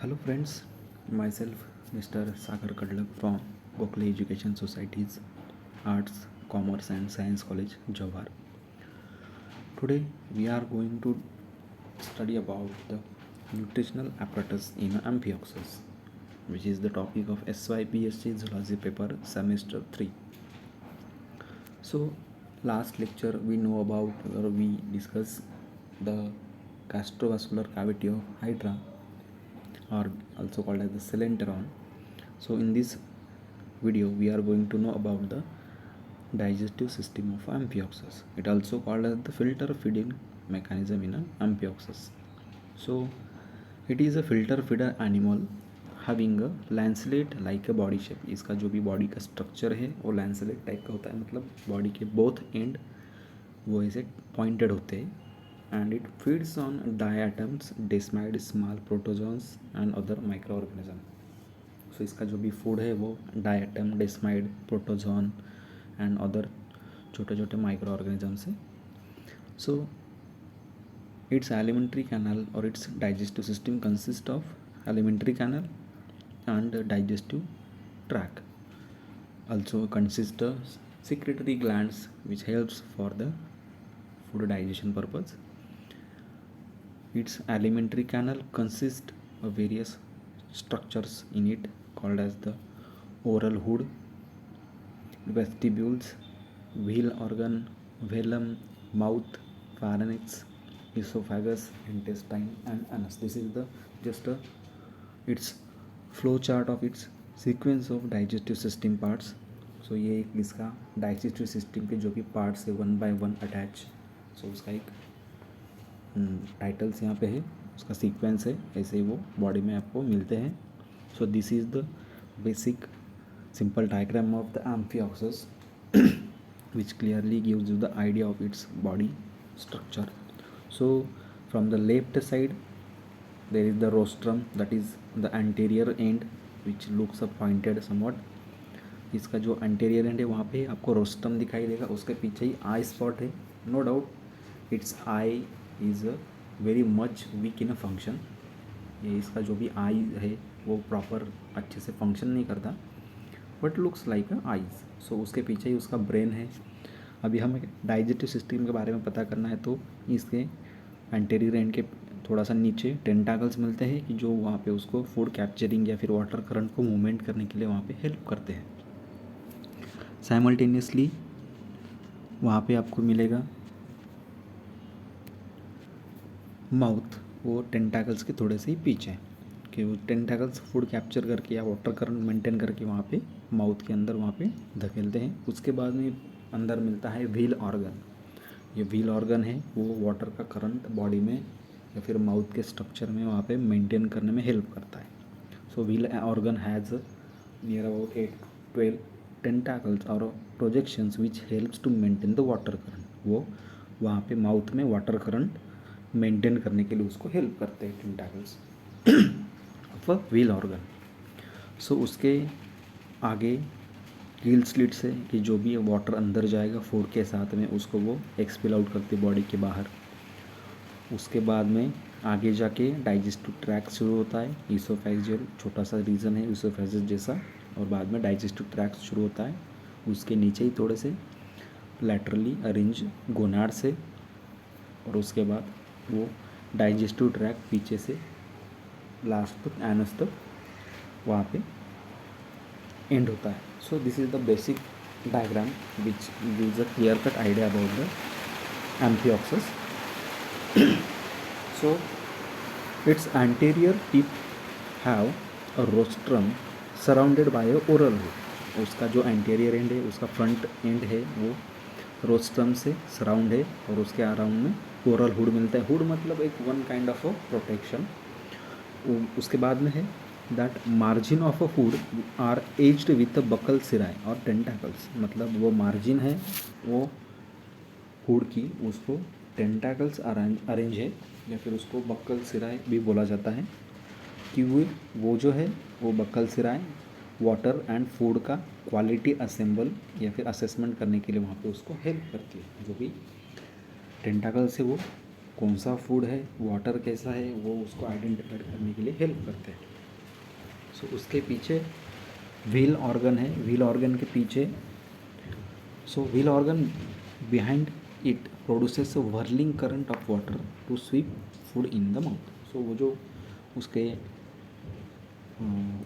Hello friends, myself Mr. Sagar Kadlak from Gokhale Education Society's Arts, Commerce and Science College, Jawhar. Today we are going to study about the nutritional apparatus in Amphioxus, which is the topic of SYPSC Zoology paper semester 3. So last lecture we know about or we discuss the gastrovascular cavity of Hydra, or also called as the coelenteron. So in this video we are going to know about the digestive system of Amphioxus. It also called as the filter feeding mechanism in Amphioxus. So it is a filter feeder animal having a lancelet like a body shape. इसका जो भी body का structure है वो lancelet type का होता है, मतलब बॉडी के बोथ एंड वो ऐसे पॉइंटेड होते हैं. And it feeds on diatoms, desmide, small protozoans and other microorganisms. So इसका जो भी फूड है वो diatom, desmid, protozoan and other छोटे छोटे माइक्रो ऑर्गेनिजम्स है. सो इट्स एलिमेंट्री कैनल और its digestive system consist of alimentary canal and digestive tract. Also consist of secretory glands which helps for the food digestion purpose. Its alimentary canal consists of various structures in it called as the oral hood, vestibules, wheel organ, velum, mouth, pharynx, esophagus, intestine and anus. This is the just its flow chart of its sequence of digestive system parts. So ये एक इसका digestive system के जो भी parts है one by one attach. सो उसका एक titles यहाँ पे है, उसका सीक्वेंस है, ऐसे ही वो बॉडी में आपको मिलते हैं. So this is the basic simple diagram of the Amphioxus which clearly gives you the idea of its body structure. So from the left side there is the rostrum, that is the anterior end which looks up pointed somewhat. इसका जो anterior end है वहाँ पे आपको rostrum दिखाई देगा, उसके पीछे ही आई स्पॉट है. No doubt its eye is very much weak in a function. ये इसका जो भी आई है वो प्रॉपर अच्छे से फंक्शन नहीं करता, but looks like a eyes. So उसके पीछे ही उसका ब्रेन है. अभी हमें डाइजेस्टिव सिस्टम के बारे में पता करना है, तो इसके एंटेरियर एंड के थोड़ा सा नीचे टेंटाकल्स मिलते हैं कि जो वहाँ पे उसको फूड कैप्चरिंग या फिर वाटर करंट को मूवमेंट करने के लिए वहाँ पे हेल्प करते हैं. साइमल्टेनियसली वहाँ पे आपको मिलेगा माउथ, वो टेंटाकल्स के थोड़े से ही पीछे, कि वो टेंटाकल्स फूड कैप्चर करके या वाटर करंट मेंटेन करके वहाँ पे माउथ के अंदर वहाँ पे धकेलते हैं. उसके बाद में अंदर मिलता है व्हील ऑर्गन. ये व्हील ऑर्गन है वो वाटर का करंट बॉडी में या फिर माउथ के स्ट्रक्चर में वहाँ पे मेंटेन करने में हेल्प करता है. So wheel organ has near about 8-12 tentacles और projections which helps to maintain the water current. वो वहाँ पे माउथ में वाटर करंट मेंटेन करने के लिए उसको हेल्प करते हैं tentacles of a wheel organ. So उसके आगे गिल स्लिट से कि जो भी वाटर अंदर जाएगा फूड के साथ में उसको वो एक्सपेल आउट करती है बॉडी के बाहर. उसके बाद में आगे जाके डाइजेस्टिव ट्रैक्ट शुरू होता है. ईसोफेजियल छोटा सा रीजन है ईसोफेजिस जैसा, और बाद में डाइजेस्टिव ट्रैक्ट शुरू होता है. उसके नीचे ही थोड़े से लैटरली अरेंज गोनाड से, और उसके बाद वो डाइजेस्टिव ट्रैक्ट पीछे से लास्ट तक एनस तक वहाँ पे एंड होता है. So this is the basic diagram which gives a clear cut idea about the Amphioxus. So its anterior tip have a rostrum surrounded by a oral hood. उसका जो एंटेरियर एंड है उसका front end है वो rostrum से surround है, और उसके अराउंड में ओरल हुड मिलता है. हुड मतलब एक one kind of a protection. उसके बाद में है that margin of a hood are edged with buccal cirri और टेंटाकल्स. मतलब वो मार्जिन है वो हुड की, उसको टेंटाकल्स अरेंज है, या फिर उसको बक्कल सिराय भी बोला जाता है, कि वो जो है वो बक्कल सिराय वाटर एंड फूड का क्वालिटी असेंबल या फिर असेसमेंट करने के लिए वहाँ पे उसको हेल्प करती है. जो भी टेंटाकल से वो कौन सा फूड है, वाटर कैसा है, वो उसको आइडेंटिफाइड करने के लिए हेल्प करते हैं. सो उसके पीछे व्हील ऑर्गन है, व्हील ऑर्गन के पीछे, so wheel organ behind it produces whirling current of water to sweep food in the mouth. So वो जो उसके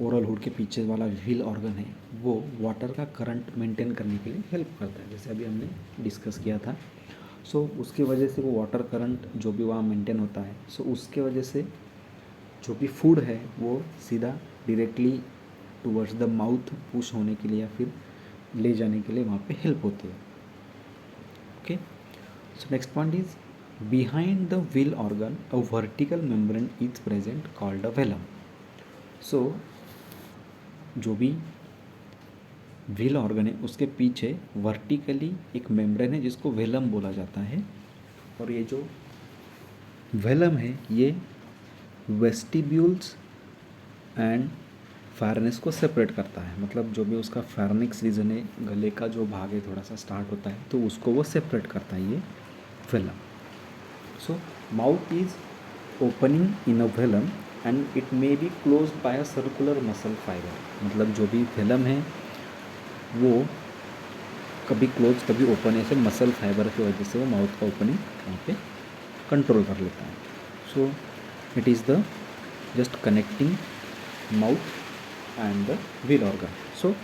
ओरल हुड के पीछे वाला व्हील ऑर्गन है वो वाटर का करंट मेंटेन करने के लिए हेल्प करता है, जैसे अभी हमने डिस्कस किया था। सो उसकी वजह से वो वाटर करंट जो भी वहाँ मेंटेन होता है, सो उसके वजह से जो भी फूड है वो सीधा directly towards the mouth push होने के लिए या फिर ले जाने के लिए वहाँ पे हेल्प होती है। Okay, so next point is behind the wheel organ a vertical membrane is present called a velum. So जो भी व्हील ऑर्गन है उसके पीछे वर्टिकली एक मेम्ब्रेन है जिसको वेलम बोला जाता है, और ये जो वेलम है ये वेस्टिब्यूल्स एंड फार्नेस को सेपरेट करता है। मतलब जो भी उसका फार्निक्स रीजन है, गले का जो भाग है थोड़ा सा स्टार्ट होता है, तो उसको वो सेपरेट करता है ये velum. So mouth is opening in a velum and it may be close by a circular muscle fibre. मतलब जो भी वेलम है वो कभी क्लोज कभी ओपन, ऐसे मसल फाइबर की वजह से वो माउथ का ओपनिंग वहाँ पे कंट्रोल कर लेता है। So it is the just connecting mouth and the wheel organ. So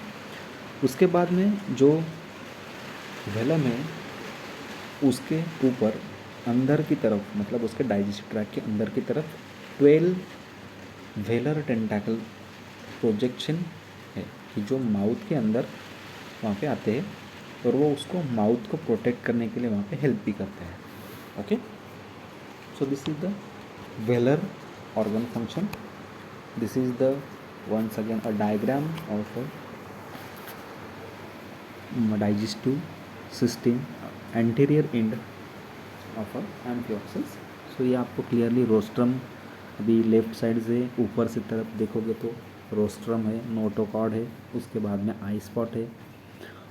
उसके बाद में जो वेलम है उसके ऊपर अंदर की तरफ, मतलब उसके डाइजेस्टिव ट्रैक्ट के अंदर की तरफ 12 वेलर टेंटाकल प्रोजेक्शन है कि जो माउथ के अंदर वहाँ पे आते हैं और वो उसको माउथ को प्रोटेक्ट करने के लिए वहाँ पे हेल्प भी करते हैं। Okay, so this is the velar organ function. This is the once again a diagram of a digestive system anterior end of a amphioxus। सो ये आपको क्लियरली रोस्ट्रम, अभी लेफ्ट साइड से ऊपर से तरफ देखोगे तो रोस्ट्रम है, नोटोकॉर्ड है, उसके बाद में आई स्पॉट है,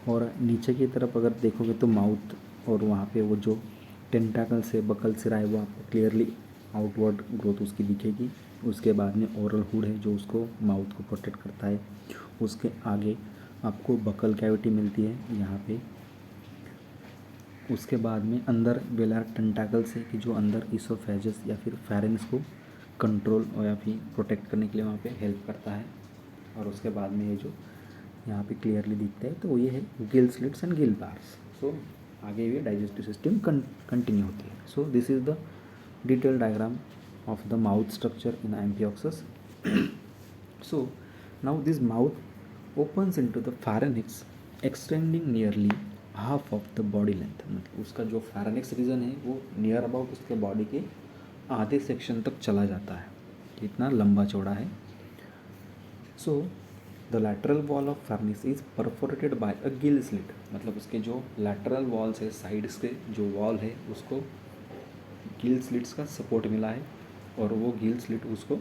और नीचे की तरफ अगर देखोगे तो माउथ, और वहाँ पे वो जो टेंटाकल से बकल सिरा है वो आपको क्लियरली आउटवर्ड ग्रोथ उसकी दिखेगी। उसके बाद में ओरल हुड है जो उसको माउथ को प्रोटेक्ट करता है। उसके आगे आपको बकल कैविटी मिलती है यहाँ पे। उसके बाद में अंदर वेलर टेंटाकल से कि जो अंदर इसोफेजस या फिर फेरेंस को कंट्रोल और या फिर प्रोटेक्ट करने के लिए वहाँ पे हेल्प करता है। और उसके बाद में ये जो यहाँ पे क्लियरली दिखता है तो ये है gill slits and gill bars. So आगे भी डाइजेस्टिव सिस्टम कंटिन्यू होती है। So this is the detail diagram of the mouth structure in amphioxus। So now this mouth opens into the pharynx extending nearly half of the body length। मतलब उसका जो pharynx reason है वो near about उसके body के आधे section तक चला जाता है, इतना लंबा चौड़ा है। So the lateral wall of pharynx is perforated by a gill slit। मतलब उसके जो lateral walls है, साइड्स के जो वॉल है उसको गिल स्लिट्स का सपोर्ट मिला है, और वो गिल स्लिट उसको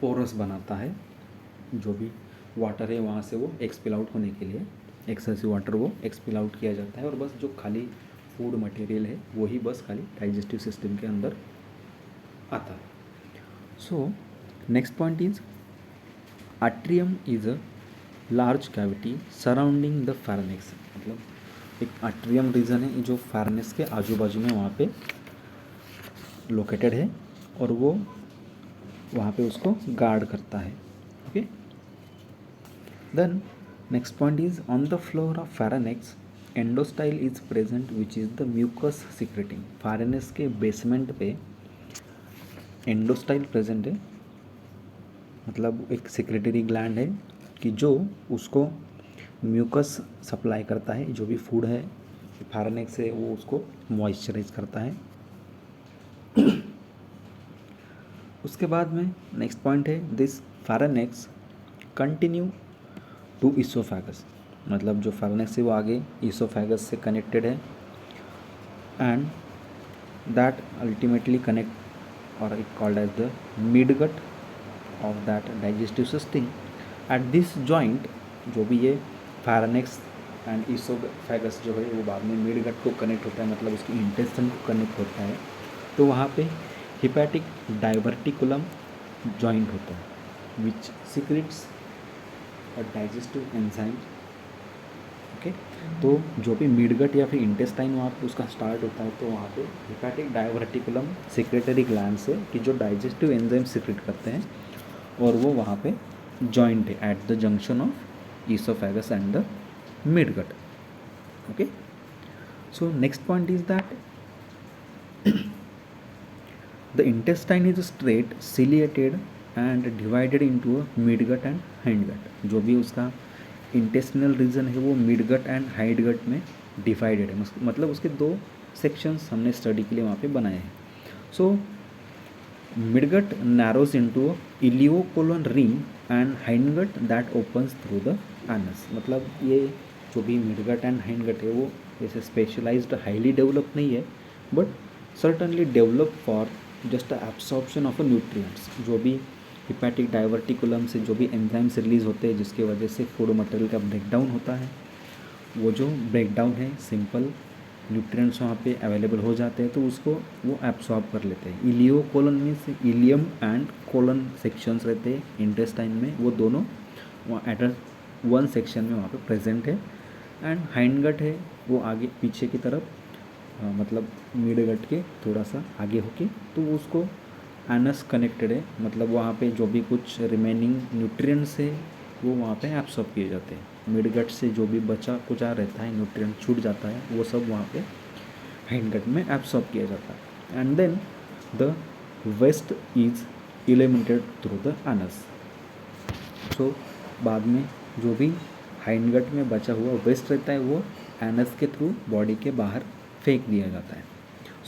पोरस बनाता है। जो भी वाटर है वहाँ से वो एक्सपिल आउट होने के लिए, एक्सेसिव वाटर वो एक्सपिल आउट किया जाता है, और बस जो खाली फूड मटेरियल है वही बस खाली डाइजेस्टिव सिस्टम के अंदर आता है। So next point is atrium is a large cavity surrounding the pharynx. मतलब एक आट्रियम रीजन है जो फार्नेक्स के आजू बाजू में वहाँ पे लोकेटेड है, और वो वहाँ पे उसको गार्ड करता है। Okay, then next point is on the floor of pharynx endostyle is present which is the mucus secreting. Pharynx के बेसमेंट पे एंडोस्टाइल प्रेजेंट है, मतलब एक सिक्रेटरी ग्लैंड है कि जो उसको म्यूकस सप्लाई करता है, जो भी फूड है फारेनेक्स से वो उसको मॉइस्चराइज करता है। उसके बाद में नेक्स्ट पॉइंट है दिस फारेनेक्स कंटिन्यू टू इसोफेगस। मतलब जो फारेनेक्स है वो आगे इसोफेगस से कनेक्टेड है, एंड दैट अल्टीमेटली कनेक्ट और it called as the midgut of that digestive system. At this joint जो भी ये फारेनेक्स एंड इसोफेगस जो है वो बाद में मिडगट को कनेक्ट होता है, मतलब उसकी इंटेस्टाइन को कनेक्ट होता है, तो वहाँ पे हिपैटिक डाइवर्टिकुलम जॉइंट होता है। Which secretes a digestive enzyme. Okay, तो जो भी मिडगट या फिर इंटेस्टाइन वहाँ पे उसका स्टार्ट होता है, तो वहाँ पे हिपैटिक डायवर्टिकुलम सेक्रेटरी ग्लैंड से कि जो डाइजेस्टिव एंजाइम सिक्रेट करते हैं, और वो वहाँ पे जॉइंट है at the junction of oesophagus and the midgut. Okay, so next point is that the intestine is straight ciliated and divided into a midgut and hindgut। जो भी उसका इंटेस्टिनल रीजन है वो मिडगट एंड हाइंडगट में divided है, मतलब उसके दो सेक्शंस हमने स्टडी के लिए वहाँ पे बनाए हैं। So midgut narrows into iliocolon ring and hindgut that opens through the anus. मतलब ये जो भी मिडगट एंड हाइंडगट है वो ऐसे स्पेशलाइज्ड हाईली डेवलप नहीं है, but certainly develop for just absorption of a nutrients. जो भी हिपैटिक डाइवर्टिकुलम से जो भी एंजाइम्स रिलीज होते हैं जिसकी वजह से फूड मटेरियल का ब्रेकडाउन होता है, वो जो ब्रेकडाउन है सिंपल न्यूट्रिएंट्स वहाँ पे अवेलेबल हो जाते हैं, तो उसको वो एब्सॉर्ब कर लेते हैं। इलियो कोलन में से इलियम एंड कोलन सेक्शंस रहते हैं इंटेस्टाइन में, वो दोनों वहाँ एट वन सेक्शन में वहाँ पे प्रेजेंट है। एंड हाइंडगट है वो आगे पीछे की तरफ, मतलब मिडगट के थोड़ा सा आगे होके, तो उसको एनस कनेक्टेड है, मतलब वहाँ पे जो भी कुछ रिमेनिंग न्यूट्रिएंट्स है वो वहाँ पे एब्सॉर्ब किए जाते हैं। मिडगट से जो भी बचा कुचा रहता है, न्यूट्रिएंट छूट जाता है, वो सब वहाँ पे हाइंडगट में एब्सॉर्ब किया जाता है। And then the waste is eliminated through the anus. So बाद में जो भी हाइंडगट में बचा हुआ वेस्ट रहता है वो एनस के थ्रू बॉडी के बाहर फेंक दिया जाता है।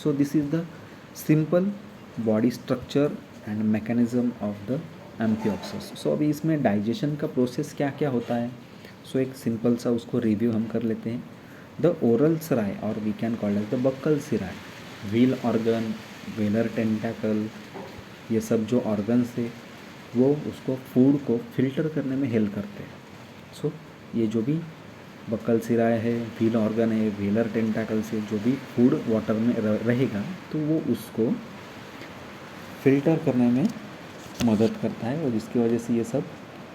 So this is the simple body structure and mechanism of the amphioxus. So अभी इसमें डाइजेशन का प्रोसेस क्या क्या होता है, सो एक सिंपल सा उसको रिव्यू हम कर लेते हैं। द ओरल सराय और we can call as the buccal cirri, wheel organ, velar tentacle, ये सब जो ऑर्गन्स है वो उसको फूड को फिल्टर करने में हेल्प करते हैं। सो ये जो भी बक्कल सिराय है, व्हील ऑर्गन है, व्हीलर टेंटाकल से जो भी फूड वाटर में रहेगा तो वो उसको फिल्टर करने में मदद करता है, और जिसकी वजह से ये सब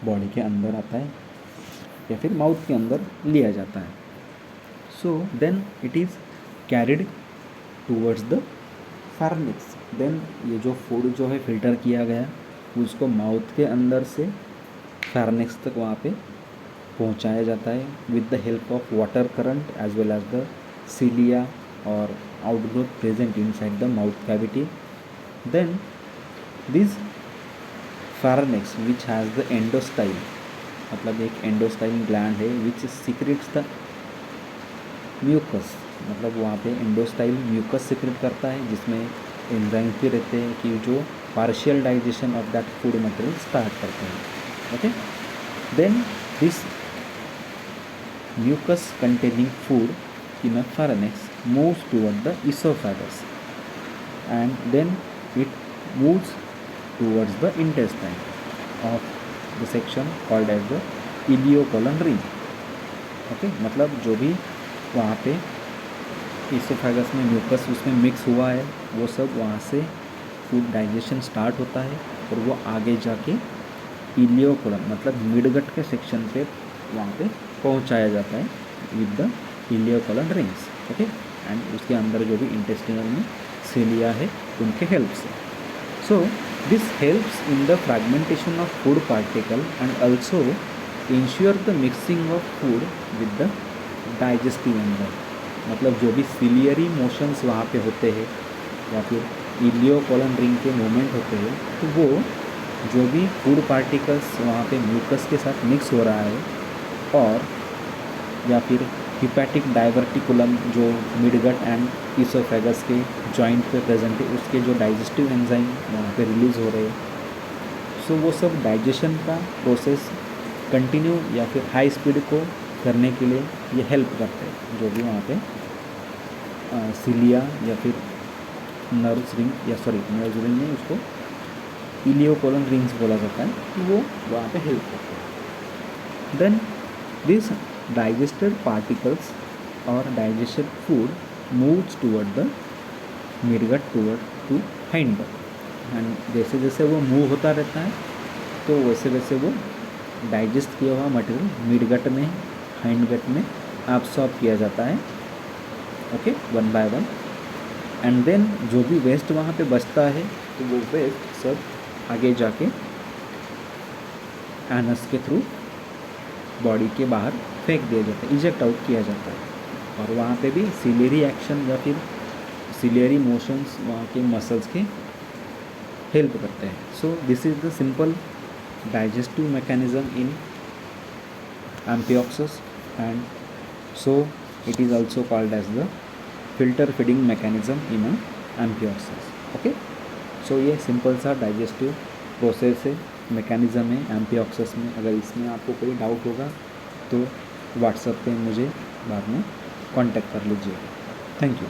बॉडी के अंदर आता है या फिर माउथ के अंदर लिया जाता है। So then it is carried towards the pharynx. देन ये जो फूड जो है फिल्टर किया गया उसको माउथ के अंदर से फार्निक्स तक वहाँ पे पहुँचाया जाता है with the help of water current as well as the cilia और outgrowth present inside the mouth cavity. Then this pharynx which has the endostyle, मतलब एक एंडोस्टाइल ग्लैंड है विच सीक्रेट्स द म्यूकस, मतलब वहाँ पे एंडोस्टाइल म्यूकस सीक्रेट करता है जिसमें एंजाइम्स भी रहते हैं कि जो partial digestion of that food material start करते हैं। Okay, then this mucus containing food in a pharynx moves toward the esophagus and then it moves towards the intestine of the section called as the ileocolon ring। Okay, मतलब जो भी वहाँ पे oesophagus में mucus उसमें mix हुआ है वो सब वहाँ से फूड डाइजेशन स्टार्ट होता है और वो आगे जाके इलियोकोलन मतलब मिडगट के सेक्शन पे वहाँ पे पहुँचाया जाता है with the iliocolon rings. Okay, and उसके अंदर जो भी इंटेस्टिनल में सीलिया है उनके हेल्प से। So this helps in the fragmentation of food particle and also ensure the mixing of food with the digestive enzyme. मतलब जो भी सिलियरी मोशंस वहाँ पे होते हैं या फिर इलियोकोलन रिंग के मूवमेंट होते हैं तो वो जो भी फूड पार्टिकल्स वहाँ पे म्यूकस के साथ मिक्स हो रहा है और या फिर हिपैटिक डाइवर्टिकुलम जो मिडगट एंड इसोफेगस के जॉइंट पे प्रेजेंट है उसके जो डाइजेस्टिव एंजाइम वहाँ पे रिलीज़ हो रहे हैं, सो वो सब डाइजेशन का प्रोसेस कंटिन्यू या फिर हाई स्पीड को करने के लिए ये हेल्प करते हैं। जो भी वहाँ पे सीलिया या फिर नर्व्स रिंग या नर्व्स रिंग में उसको इलियोकोलन रिंग्स बोला जाता है, तो वो वहाँ पे हेल्प करते हैं। Then this digested particles or digested food moves toward the midgut toward to hindgut, and जैसे जैसे वो मूव होता रहता है तो वैसे वैसे वो डाइजेस्ट किया हुआ मटेरियल मिड गट में, हाइंड गट में एब्सॉर्ब किया जाता है, okay, one by one. And then जो भी वेस्ट वहाँ पे बचता है तो वो वेस्ट सब आगे जाके एनस के थ्रू बॉडी के बाहर फेंक दिया जाता है, इजेक्ट आउट किया जाता है। और वहाँ पे भी सिलेरी एक्शन या फिर सिलेरी मोशंस वहाँ के मसल्स के हेल्प करते हैं। So this is the simple digestive mechanism in amphioxus, and so it is also called as the filter feeding mechanism in amphioxus, okay. So ये सिंपल सा digestive process है, mechanism है एम्फिऑक्सस में। अगर इसमें आपको कोई डाउट होगा तो व्हाट्सएप पे मुझे बाद में कांटेक्ट कर लीजिए। Thank you.